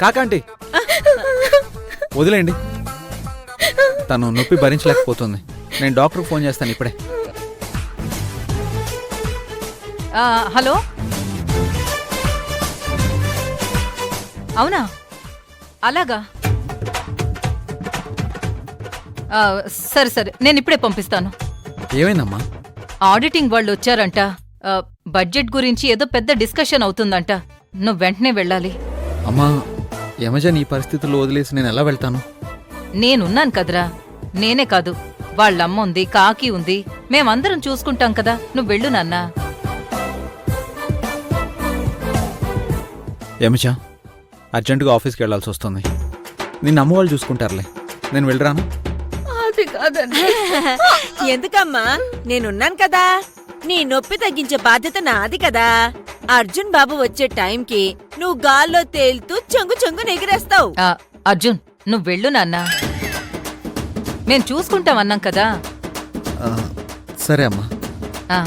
కాకాంటీ వదిలేండి, తను నొప్పి భరించలేకపోతుంది. నేను డాక్టర్కి ఫోన్ చేస్తాను ఇప్పుడే. హలో, అవునా? అలాగా, సరే సరే, నేను ఇప్పుడే పంపిస్తాను. ఏమైందమ్మా? ఆడిటింగ్ వాళ్ళు వచ్చారంట. బడ్జెట్ గురించి ఏదో పెద్ద డిస్కషన్ అవుతుందంట. నువ్వు వెంటనే వెళ్ళాలి. అమ్మా, యమజన్ ఈ పరిస్థితుల్లో వదిలేసి నేను ఎలా వెళ్తాను? నేనున్నాను కదరా. నేనే కాదు, వాళ్ళమ్మ ఉంది, కాకి ఉంది, మేమందరం చూసుకుంటాం కదా. నువ్వు వెళ్ళు నాన్నా. యమజ, అర్జెంటుగా ఆఫీస్కి వెళ్లాల్సి వస్తుంది. నిన్న అమ్మ వాళ్ళు చూసుకుంటారులే, నేను వెళ్ళరాను. అది కాదండి. ఎందుకమ్మా, నేనున్నాను కదా. నీ నొప్పి తగ్గించే బాధ్యత నాది కదా. అర్జున్ బాబు వచ్చే టైంకి నువ్వు గాల్లో తేలుతూ చెంగు చెంగు ఎగిరేస్తావు. అర్జున్, నువ్వు వెళ్ళు నాన్నా, మేం చూసుకుంటాం అన్నాం కదా. సరే అమ్మా, ఆ,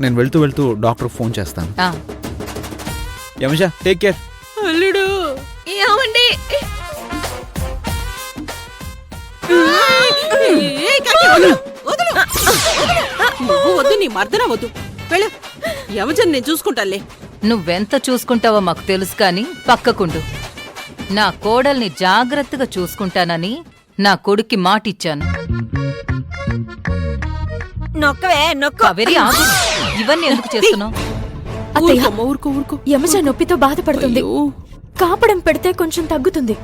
నేను వెళ్తూ వెళ్తూ డాక్టర్ ఫోన్ చేస్తాను. ఆ. యమజ, టేక్ కేర్. అల్లుడు ఏమండి? వద్దు, నీ మర్దన వద్దు, వెళ్ళు. యమజన్ నేను చూసుకుంటాలే. నువ్వెంత చూసుకుంటావో మాకు తెలుసు కాని పక్కకుండు. నా కోడల్ని జాగ్రత్తగా చూసుకుంటానని నా కొడుక్కి మాటిచ్చాను. నొక్కవే నొక్క. కావేరి, ఆగు. ఇవన్నీ ఎందుకు చేస్తున్నావు? యమజ నొప్పితో బాధపడుతుంది. కాపడం పెడితే కొంచెం తగ్గుతుంది.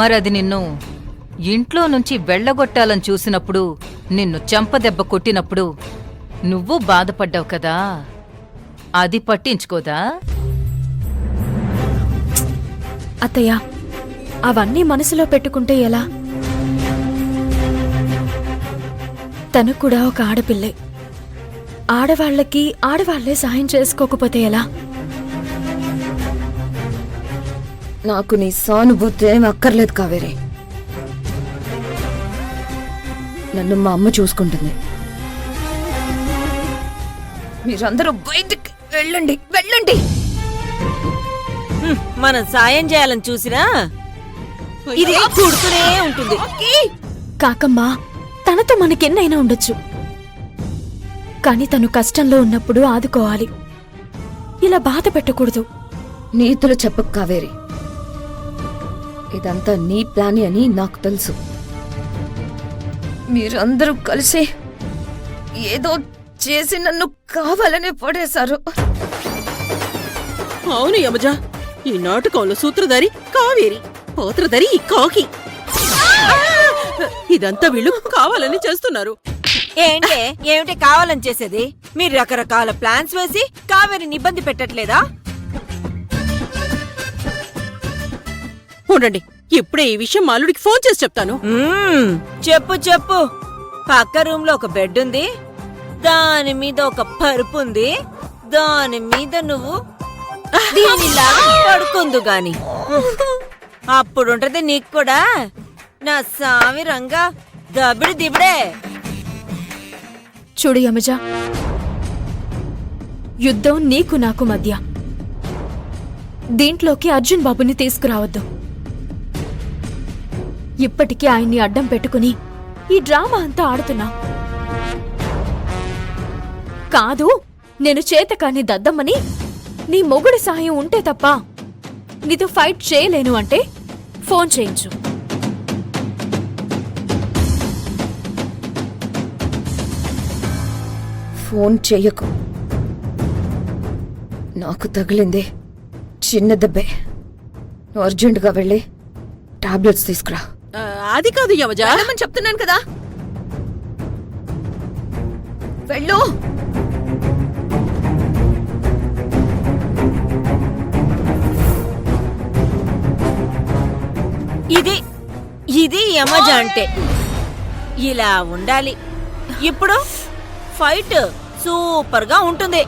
మరది నిన్ను ఇంట్లో నుంచి వెళ్ళగొట్టాలని చూసినప్పుడు, నిన్ను చెంపదెబ్బ కొట్టినప్పుడు నువ్వు బాధపడ్డావు కదా. అది పట్టించుకోదా? అత్తయ్య, అవన్నీ మనసులో పెట్టుకుంటే ఎలా? తను కూడా ఒక ఆడపిల్లే. ఆడవాళ్లకి ఆడవాళ్లే సహాయం చేసుకోకపోతే ఎలా? నాకు నీ సానుభూతి ఏం అక్కర్లేదు కావేరి. నన్ను మా అమ్మ చూసుకుంటుంది. మీరందరూ బయటికి వెళ్ళండి, వెళ్ళండి. మనం సాయం చేయాలని చూసినా ఇది కుడుతూనే ఉంటుంది. కాకమ్మా, తనతో మనకెన్నైనా ఉండొచ్చు, కాని తను కష్టంలో ఉన్నప్పుడు ఆదుకోవాలి. ఇలా బాధ పెట్టకూడదు. నీతులు చెప్పకు కావేరి. ఇదంతా నీ ప్లాన్ అని నాకు తెలుసు. మీరందరూ కలిసి ఏదో చేసి నన్ను కావాలనే పడేశారు. అవును యమజ, ఈ నాటకంలో సూత్రధారి కావేరి, పాత్రధారి ఈ కాకి. ఇదంతా వీళ్ళు కావాలని చేస్తున్నారు. ఏమిటి కావాలని చేసేది? మీరు రకరకాల ప్లాన్స్ వేసి కావేరిని ఇబ్బంది పెట్టట్లేదా? ఉండండి, ఇప్పుడే ఈ విషయం మాలుడికి ఫోన్ చేసి చెప్తాను. చెప్పు చెప్పు. పక్క రూమ్ లో ఒక బెడ్ ఉంది, దాని మీద ఒక పరుపు ఉంది, దాని మీద నువ్వు దీనిలాగా పడుకుందు గాని అప్పుడుంటది నీకు కూడా నా సామి రంగా దబిడి దిబిడే. చూడు యమజ, యుద్ధం నీకు నాకు మధ్య. దీంట్లోకి అర్జున్ బాబుని తీసుకురావద్దు. ఇప్పటికీ ఆయన్ని అడ్డం పెట్టుకుని ఈ డ్రామా అంతా ఆడుతున్నా. కాదు, నేను చేతకాని దద్దమ్మని, నీ మొగుడి సాయం ఉంటే తప్ప నీతో ఫైట్ చేయలేను అంటే ఫోన్ చేయించు. ఫోన్ చెయ్యకు. నాకు తగిలింది చిన్న దెబ్బే. నువ్వు అర్జెంటుగా వెళ్ళి టాబ్లెట్స్ తీసుకురా. అది కాదు యమజ, చెప్తున్నాను కదా, వెళ్ళు. ఇది ఇది యమజ అంటే ఇలా ఉండాలి. ఇప్పుడు ఫైట్ సూపర్ గా ఉంటుంది.